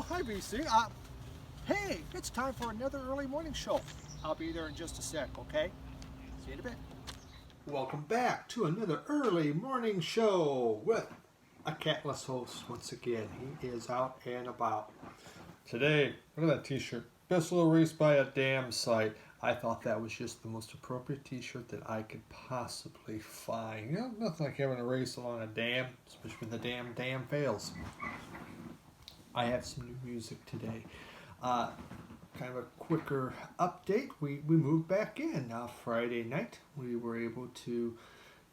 hi VC. Hey, it's time for another early morning show. I'll be there in just a sec, okay? See you in a bit. Welcome back to another early morning show with a catless host once again. He is out and about. Today, look at that t-shirt. Best little race by a damn sight. I thought that was just the most appropriate t-shirt that I could possibly find. You know, nothing like having a race along a dam, especially when the dam fails. I have some new music today. Kind of a quicker update. We moved back in Friday night. We were able to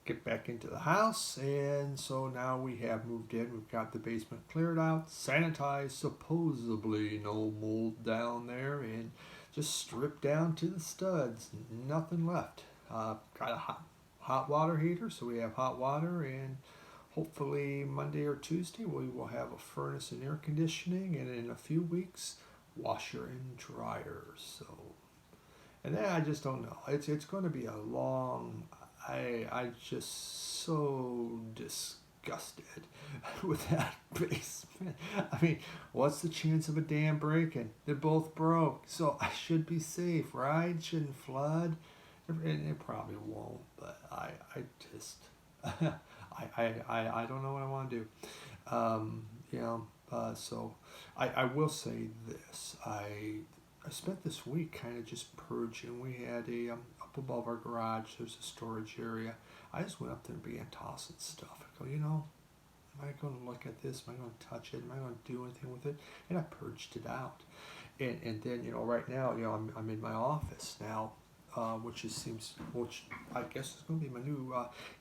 get back into the house, and so now we have moved in. We've got the basement cleared out, sanitized, supposedly no mold down there, and just stripped down to the studs. Nothing left. Got a hot water heater, so we have hot water, and hopefully Monday or Tuesday we will have a furnace and air conditioning, and in a few weeks washer and dryer. So, and then I just don't know. It's going to be a long. I just so disgusted with that basement. I mean, what's the chance of a dam breaking? They're both broke, so I should be safe, right? It shouldn't flood, and it probably won't. But I just I don't know what I want to do. You know, so I will say this. I spent this week kind of just purging. We had up above our garage, there's a storage area. I just went up there and began tossing stuff. I go, you know, am I going to look at this? Am I going to touch it? Am I going to do anything with it? And I purged it out. And then, you know, right now, you know, I'm in my office now, which I guess is going to be my new,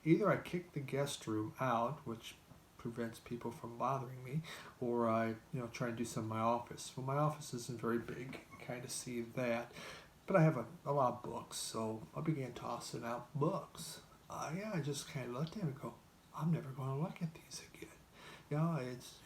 either I kick the guest room out, which prevents people from bothering me, or I, you know, try and do some in my office. Well, my office isn't very big, kind of see that, but I have a lot of books, so I began tossing out books. Yeah, I just kind of looked at them and go, I'm never going to look at these again. You know, it's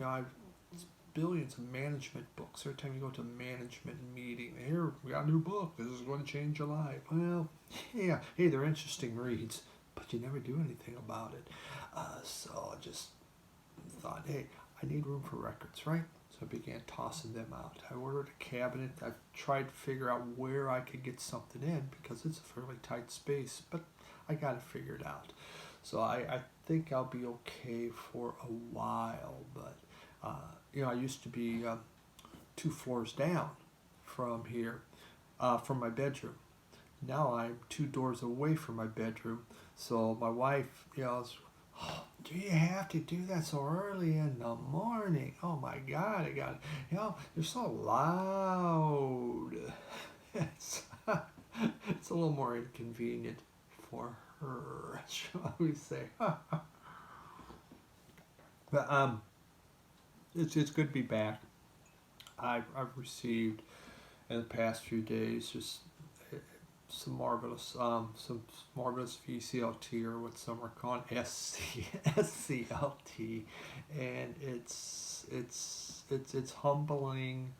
billions of management books. Every time you go to a management meeting, here, we got a new book. This is going to change your life. Well, yeah, hey, they're interesting reads, but you never do anything about it. So I just thought, hey, I need room for records, right? So I began tossing them out. I ordered a cabinet. I've tried to figure out where I could get something in because it's a fairly tight space, but I got it figured out. So I think I'll be okay for a while, but you know, I used to be 2 floors down from here, from my bedroom. Now I'm 2 doors away from my bedroom. So my wife, you know, oh, do you have to do that so early in the morning? Oh my God, I got it. You know, you're so loud. It's, it's a little more inconvenient for her, shall we say. But it's good to be back. I've received in the past few days just some marvelous VCLT, or what some are calling SCLT, and it's humbling.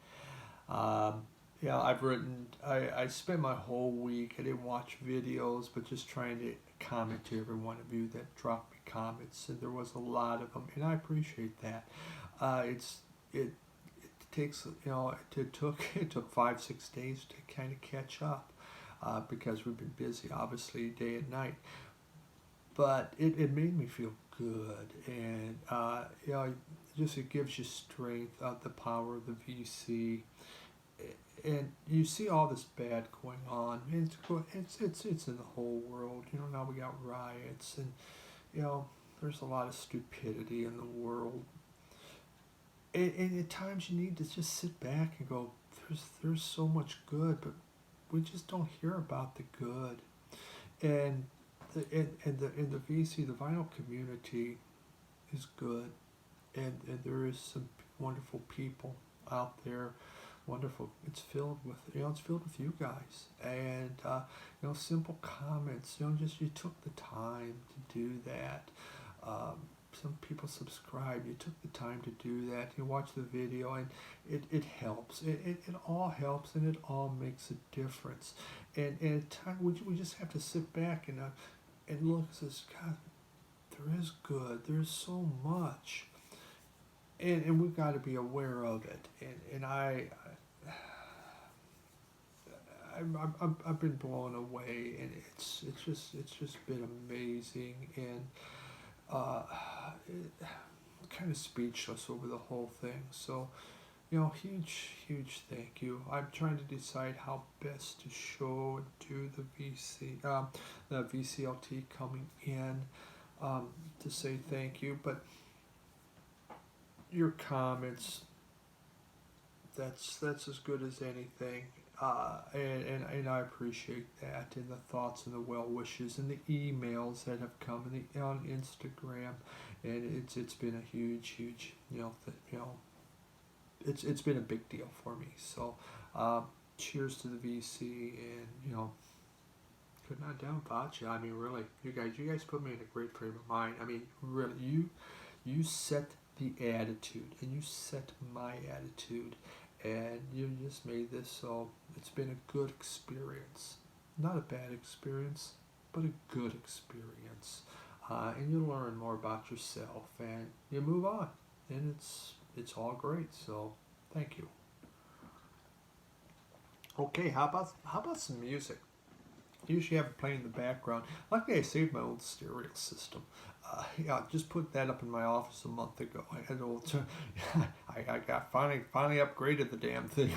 Yeah, I spent my whole week, I didn't watch videos, but just trying to comment to every one of you that dropped me comments, and there was a lot of them, and I appreciate that. It takes, you know, it took 5-6 days to kind of catch up, because we've been busy, obviously, day and night. But it made me feel good, and you know, it gives you strength, the power of the VC, and you see all this bad going on. It's in the whole world. You know, now we got riots, and you know, there's a lot of stupidity in the world. And at times you need to just sit back and go, there's so much good, but we just don't hear about the good. And in the VC, the vinyl community is good, and there is some wonderful people out there. Wonderful. It's filled with, you know, it's filled with you guys, and you know, simple comments. You know, just you took the time to do that. Some people subscribe. You took the time to do that. You watch the video, and it helps. It all helps, and it all makes a difference. And at time we just have to sit back and look and say, God, there is good. There's so much. and we've got to be aware of it. And I've been blown away, and it's just been amazing, and uh, kind of speechless over the whole thing. So, huge thank you. I'm trying to decide how best to show and do the VCLT coming in, to say thank you. But your comments, that's as good as anything. And I appreciate that, and the thoughts and the well wishes and the emails that have come on Instagram, and it's been a huge it's been a big deal for me. So, cheers to the VC, and could not down without you. I mean, really, you guys put me in a great frame of mind. I mean, really, you set the attitude, and you set my attitude, and you just made this so it's been a good experience, not a bad experience, but a good experience. And you learn more about yourself, and you move on, and it's all great. So, thank you. Okay, how about some music? Usually have it playing in the background. Luckily, I saved my old stereo system. Yeah, I just put that up in my office a month ago. I had old, I got finally upgraded the damn thing.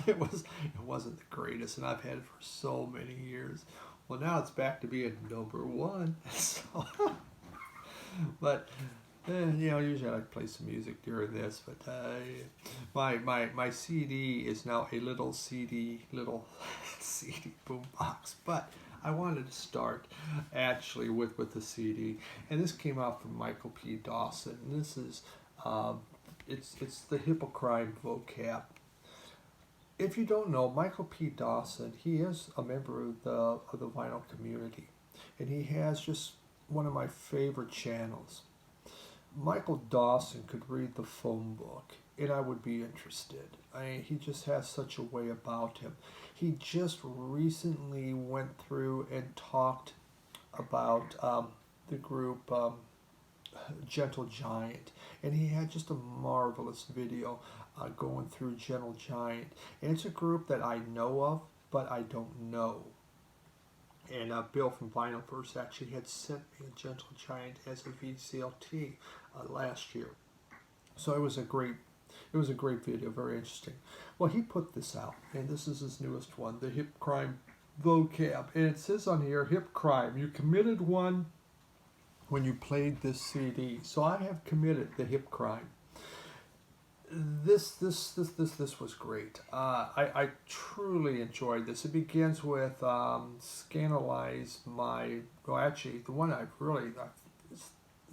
It wasn't the greatest, and I've had it for so many years. Well, now it's back to being number one. So, but usually I like to play some music during this, but my CD is now a little little CD boombox. But I wanted to start actually with the CD, and this came out from Michael P. Dawson. And this is it's the Hippocrime vocab. If you don't know Michael P. Dawson, he is a member of the vinyl community, and he has just one of my favorite channels. Michael Dawson could read the phone book, and I would be interested. I mean, he just has such a way about him. He just recently went through and talked about the group Gentle Giant, and he had just a marvelous video going through Gentle Giant. And it's a group that I know of, but I don't know. And Bill from Vinylverse actually had sent me a Gentle Giant as a VCLT last year. So it was a great video, very interesting. Well, he put this out, and this is his newest one, the Hip Crime Vocab. And it says on here, Hip Crime, you committed one when you played this CD. So I have committed the Hip Crime. This was great. I truly enjoyed this. It begins with Scandalize My. Well, actually, the one there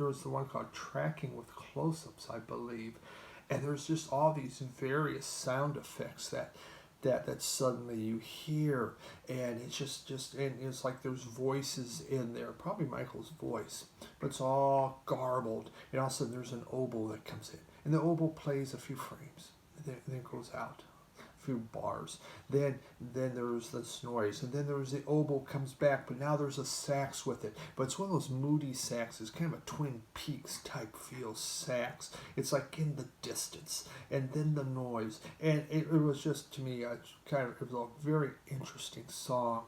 was the one called Tracking with Close-ups, I believe, and there's just all these various sound effects that suddenly you hear, and it's just and it's like there's voices in there, probably Michael's voice, but it's all garbled, and all of a sudden there's an oboe that comes in, and the oboe plays a few frames, and then it goes out a few bars, then there's this noise, and then there's the oboe comes back, but now there's a sax with it, but it's one of those moody saxes, kind of a Twin Peaks type feel sax. It's like in the distance, and then the noise, and it was just, to me, it was a very interesting song.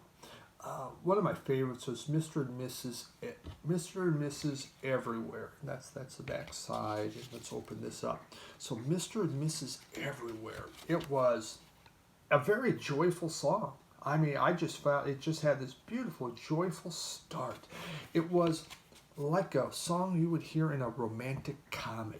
One of my favorites was Mr. and Mrs. Everywhere. And that's the back side. And let's open this up. So Mr. and Mrs. Everywhere. It was a very joyful song. I mean, I just found it just had this beautiful, joyful start. It was like a song you would hear in a romantic comedy.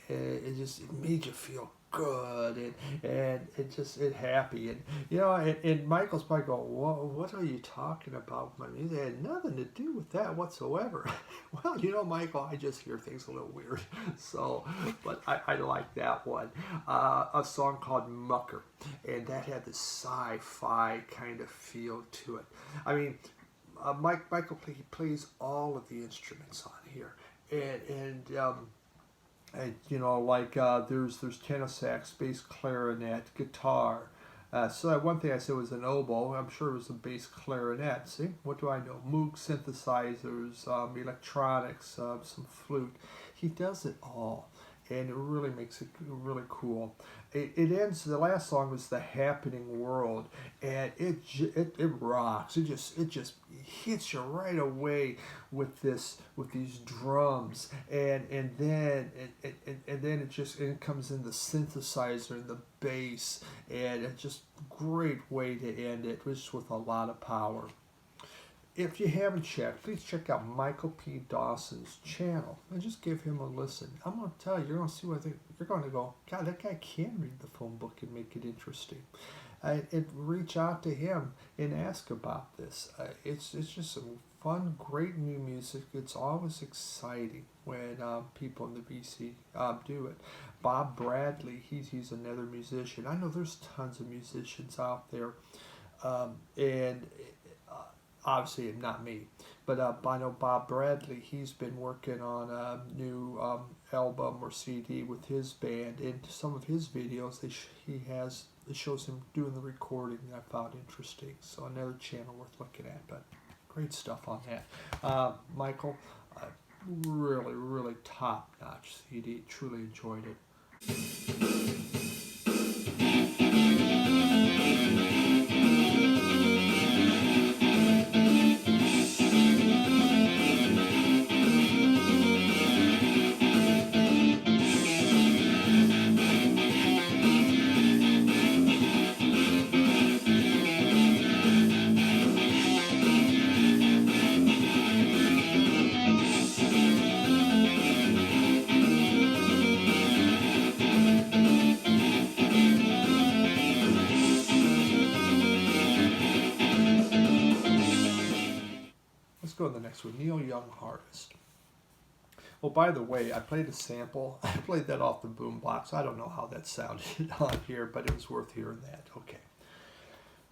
It made you feel good, and it happy, and Michael's probably going, what are you talking about? My music had nothing to do with that whatsoever. Well, Michael, I just hear things a little weird. So, but I like that one. A song called Mucker, and that had this sci-fi kind of feel to it. I mean, Michael he plays all of the instruments on here, there's tenor sax, bass clarinet, guitar. So that one thing I said was an oboe. I'm sure it was a bass clarinet. See, what do I know? Moog synthesizers, electronics, some flute. He does it all, and it really makes it really cool. It ends. The last song was "The Happening World," and it rocks. It just hits you right away with these drums, and then it comes in the synthesizer and the bass, and it's just great way to end it, just with a lot of power. If you haven't checked, please check out Michael P. Dawson's channel and just give him a listen. I'm going to tell you, you're going to see what I think. You're going to go, God, that guy can read the phone book and make it interesting. And reach out to him and ask about this. It's just some fun, great new music. It's always exciting when people in the VC do it. Bob Bradley, he's another musician. I know there's tons of musicians out there, and obviously not me, but I know Bob Bradley. He's been working on a new album or CD with his band, and some of his videos it shows him doing the recording that I found interesting. So another channel worth looking at, but great stuff on that. Michael, really, really top-notch CD. Truly enjoyed it. Let's go to the next one, Neil Young Harvest. Oh, by the way, I played a sample. I played that off the boombox. I don't know how that sounded on here, but it was worth hearing that. Okay.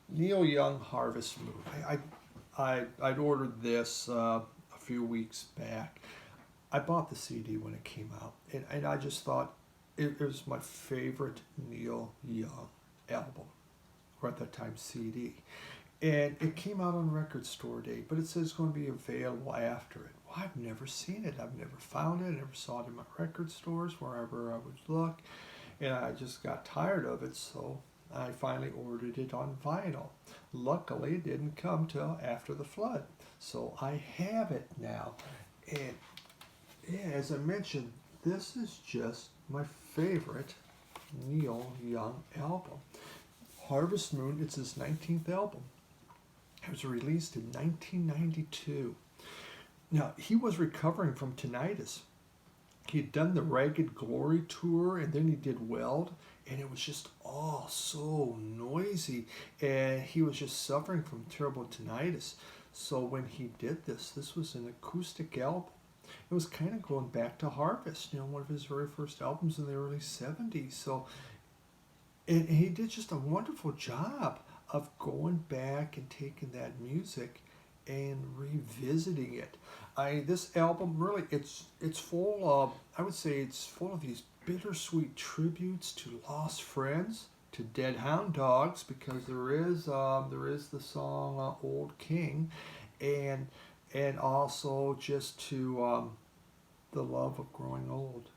Neil Young Harvest Moon. I'd ordered this a few weeks back. I bought the CD when it came out, and I just thought it was my favorite Neil Young album, or at that time CD. And it came out on record store day, but it says it's going to be available after it. Well, I've never seen it. I've never found it. I never saw it in my record stores, wherever I would look. And I just got tired of it, so I finally ordered it on vinyl. Luckily, it didn't come till after the flood. So I have it now. And yeah, as I mentioned, this is just my favorite Neil Young album. Harvest Moon, it's his 19th album. It was released in 1992. Now, he was recovering from tinnitus. He had done the Ragged Glory tour, and then he did Weld, and it was just all so noisy, and he was just suffering from terrible tinnitus. So when he did this was an acoustic album. It was kind of going back to Harvest, one of his very first albums in the early 70s. So, and he did just a wonderful job of going back and taking that music and revisiting it. This album really, it's full of, I would say it's full of these bittersweet tributes to lost friends, to dead hound dogs, because there is the song Old King, and also just to the love of growing old,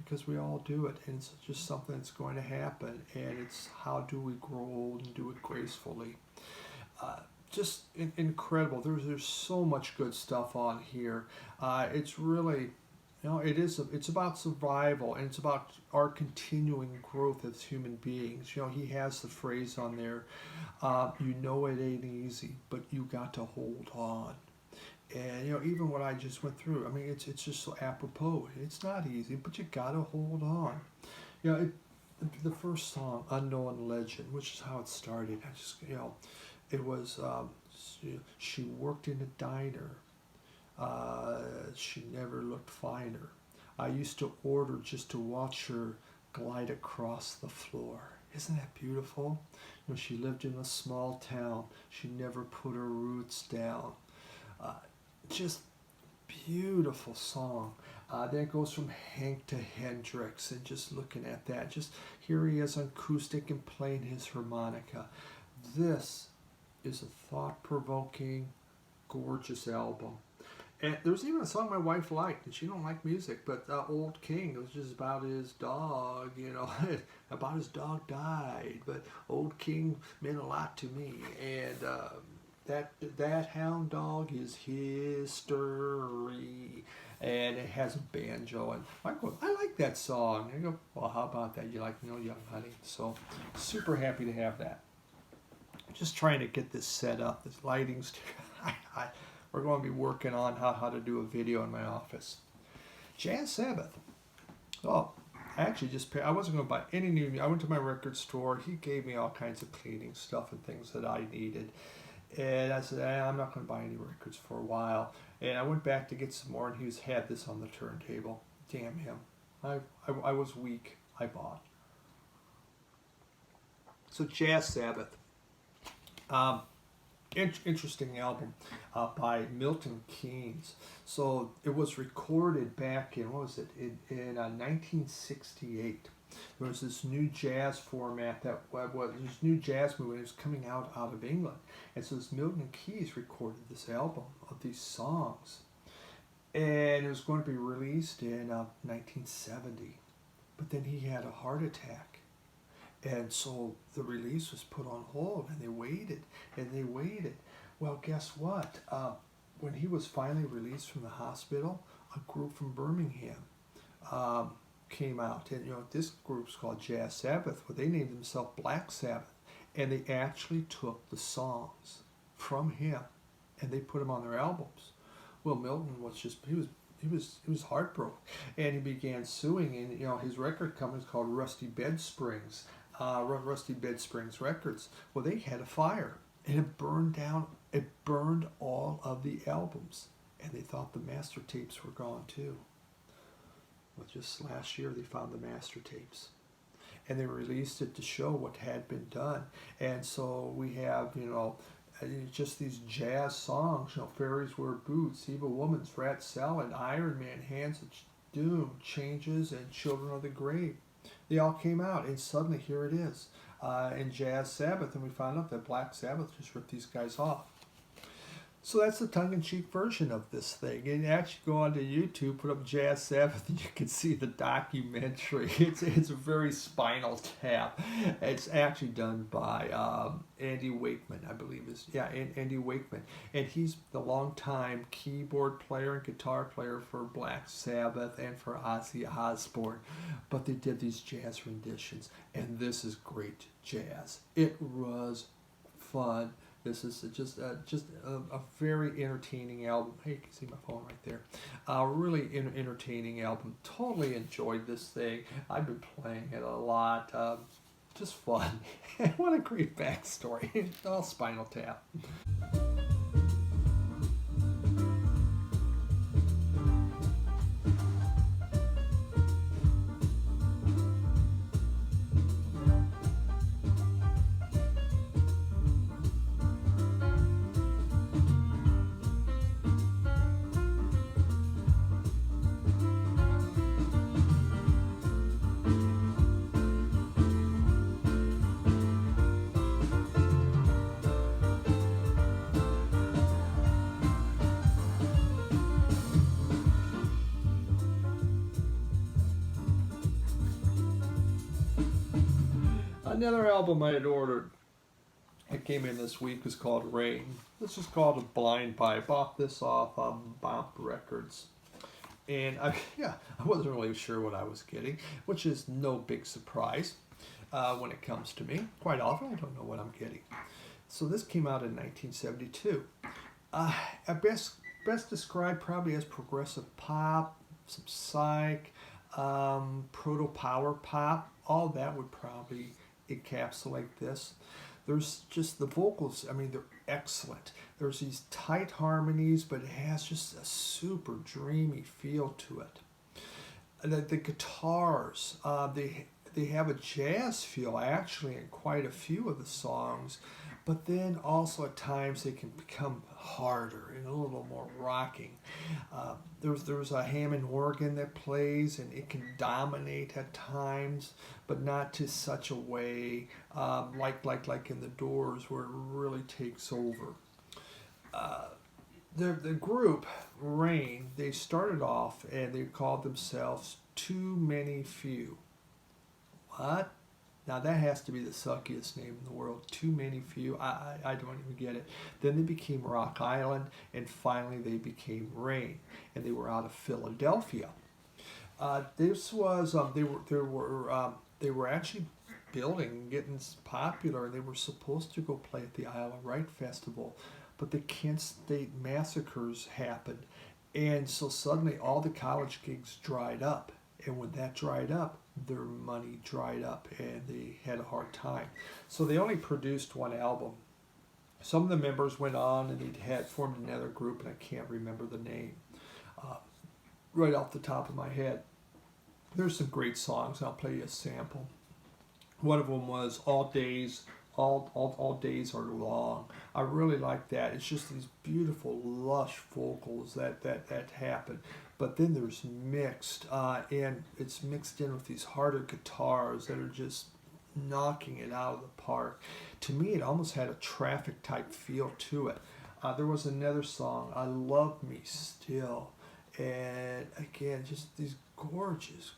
because we all do it, and it's just something that's going to happen, and it's how do we grow old and do it gracefully. Just incredible. There's so much good stuff on here. It's really, it's about survival, and it's about our continuing growth as human beings. He has the phrase on there, it ain't easy, but you got to hold on. And even what I just went through, it's just so apropos. It's not easy, but you gotta hold on. The first song, Unknown Legend, which is how it started. It was she worked in a diner. She never looked finer. I used to order just to watch her glide across the floor. Isn't that beautiful? She lived in a small town. She never put her roots down. Just beautiful song. Then it goes from Hank to Hendrix, and just looking at that, just here he is on acoustic and playing his harmonica. This is a thought-provoking, gorgeous album. And there was even a song my wife liked, and she don't like music, but Old King, it was just about his dog, about his dog died, but Old King meant a lot to me. And that hound dog is history. And it has a banjo, and I go, I like that song. And I go, well, how about that? You like Neil Young, honey? So super happy to have that. Just trying to get this set up, this lighting's. We're going to be working on how to do a video in my office. Jazz Sabbath. Oh, I actually I wasn't going to buy any new. I went to my record store. He gave me all kinds of cleaning stuff and things that I needed. And I said, I'm not going to buy any records for a while. And I went back to get some more, and he had this on the turntable. Damn him. I was weak. I bought. So Jazz Sabbath. Interesting album by Milton Keynes. So it was recorded back in, what was it, in 1968. There was this new jazz format that was this new jazz movement. It was coming out of England, and so this Milton Keynes recorded this album of these songs, and it was going to be released in 1970. But then he had a heart attack, and so the release was put on hold, and they waited and they waited. Well, guess what? When he was finally released from the hospital, a group from Birmingham came out, and this group's called Jazz Sabbath. Well, they named themselves Black Sabbath, and they actually took the songs from him and they put them on their albums. Well, Milton was just he was heartbroken, and he began suing. And his record company's called Rusty Bed Springs, Rusty Bed Springs Records. Well, they had a fire, and it burned down. It burned all of the albums, and they thought the master tapes were gone too. Well, just last year they found the master tapes, and they released it to show what had been done. And so we have, just these jazz songs, Fairies Wear Boots, Evil Woman's Rat Salad, Iron Man, Hands of Doom, Changes, and Children of the Grave. They all came out, and suddenly here it is in Jazz Sabbath, and we found out that Black Sabbath just ripped these guys off. So that's the tongue-in-cheek version of this thing. And actually go onto YouTube, put up Jazz Sabbath, and you can see the documentary. It's a very Spinal Tap. It's actually done by Andy Wakeman, I believe Andy Wakeman. And he's the longtime keyboard player and guitar player for Black Sabbath and for Ozzy Osbourne. But they did these jazz renditions, and this is great jazz. It was fun. This is just a very entertaining album. Hey, you can see my phone right there. Really entertaining album. Totally enjoyed this thing. I've been playing it a lot. Just fun. What a great backstory. All Spinal Tap. Another album I had ordered, it came in this week, was called Rain. This is called A Blind Buy. I bought this off Bump Records. And I wasn't really sure what I was getting, which is no big surprise when it comes to me. Quite often I don't know what I'm getting. So this came out in 1972. Best described probably as progressive pop, some psych, proto-power pop. All that would probably encapsulate this. There's just the vocals, they're excellent. There's these tight harmonies, but it has just a super dreamy feel to it. And the guitars, they have a jazz feel actually in quite a few of the songs, but then also at times they can become harder and a little more rocking. There's a Hammond organ that plays, and it can dominate at times, but not to such a way like in the Doors, where it really takes over. The group Rain, they started off and they called themselves Too Many Few. What? Now that has to be the suckiest name in the world. Too Many Few. I don't even get it. Then they became Rock Island, and finally they became Rain, and they were out of Philadelphia. This was they were actually building, getting popular. They were supposed to go play at the Isle of Wight Festival, but the Kent State massacres happened, and so suddenly all the college gigs dried up. And when that dried up, their money dried up, and they had a hard time. So they only produced one album. Some of the members went on, and they had formed another group, and I can't remember the name uh, right off the top of my head. There's some great songs. I'll play you a sample. One of them was All Days, all Days Are Long. I really like that. It's just these beautiful, lush vocals that happen. But then there's mixed, and it's mixed in with these harder guitars that are just knocking it out of the park. To me, it almost had a Traffic type feel to it. There was another song, I Love Me Still. And again, just these gorgeous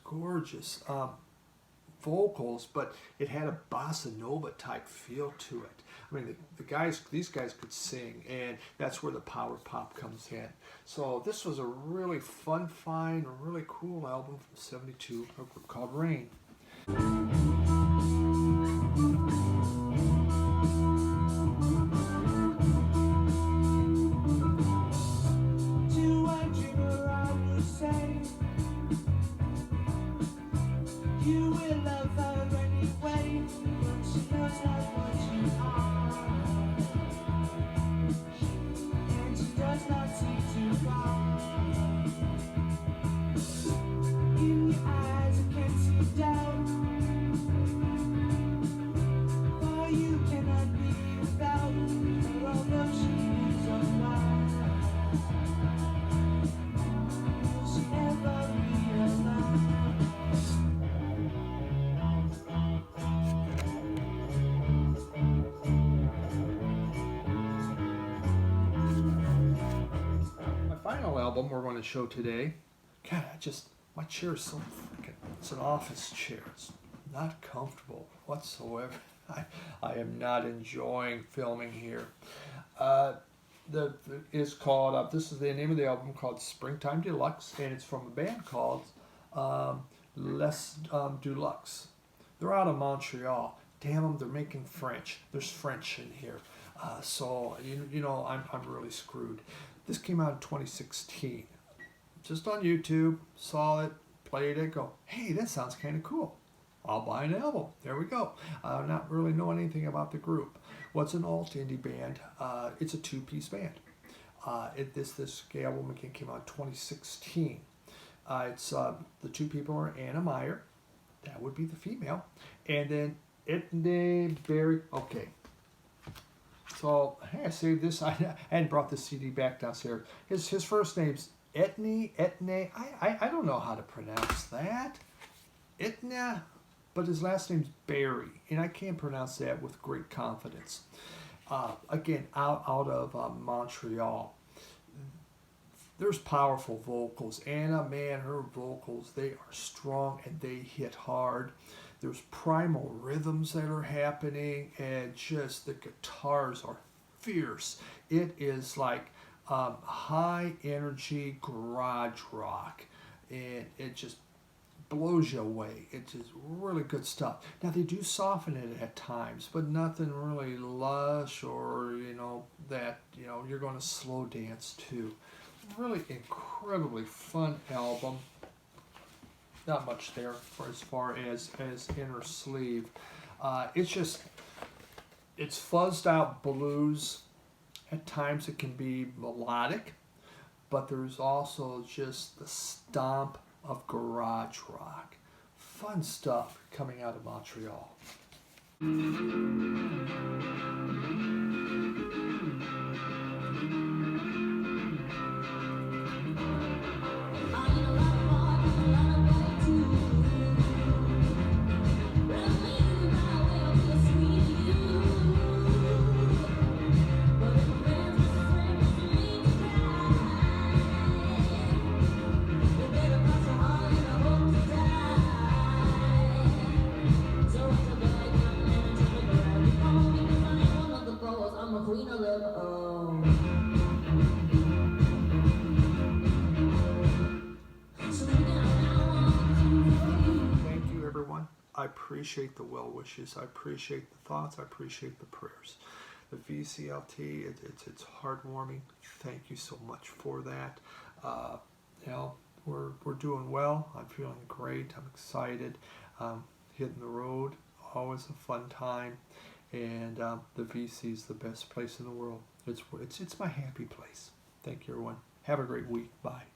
vocals, but it had a bossa nova type feel to it. I mean, these guys could sing, and that's where the power pop comes in. So this was a really fun find, a really cool album from '72, a group called Rain. Final album we're going to show today. God, my chair is so freaking, it's an office chair. It's not comfortable whatsoever. I am not enjoying filming here. It's called, this is the name of the album, called Springtime Deluxe, and it's from a band called Deux Lux. They're out of Montreal. Damn them, they're making French. There's French in here. So, I'm really screwed. This came out in 2016. Just on YouTube, saw it, played it, go, hey, that sounds kind of cool. I'll buy an album. There we go. Not really know anything about the group. What's an alt indie band? It's a two-piece band. This album again came out in 2016. It's the two people are Anna Meyer, that would be the female, and then Etne Berry. Okay. So, hey, I saved this. I hadn't brought the CD back downstairs. His first name's Etne. I don't know how to pronounce that. Etne, but his last name's Berry, and I can't pronounce that with great confidence. Again, out of Montreal. There's powerful vocals. Anna, man, her vocals, they are strong and they hit hard. There's primal rhythms that are happening, and just the guitars are fierce. It is like high energy garage rock, and it just blows you away. It's just really good stuff. Now they do soften it at times, but nothing really lush or that you're going to slow dance to. Really incredibly fun album. Not much there for as far as inner sleeve. It's fuzzed out blues. At times it can be melodic, but there's also just the stomp of garage rock. Fun stuff coming out of Montreal. I appreciate the well wishes. I appreciate the thoughts. I appreciate the prayers. The VCLT, it's heartwarming. Thank you so much for that. Uh, you know, we're doing well. I'm feeling great. I'm excited. Hitting the road, always a fun time. And the VC is the best place in the world. It's my happy place. Thank you, everyone. Have a great week. Bye.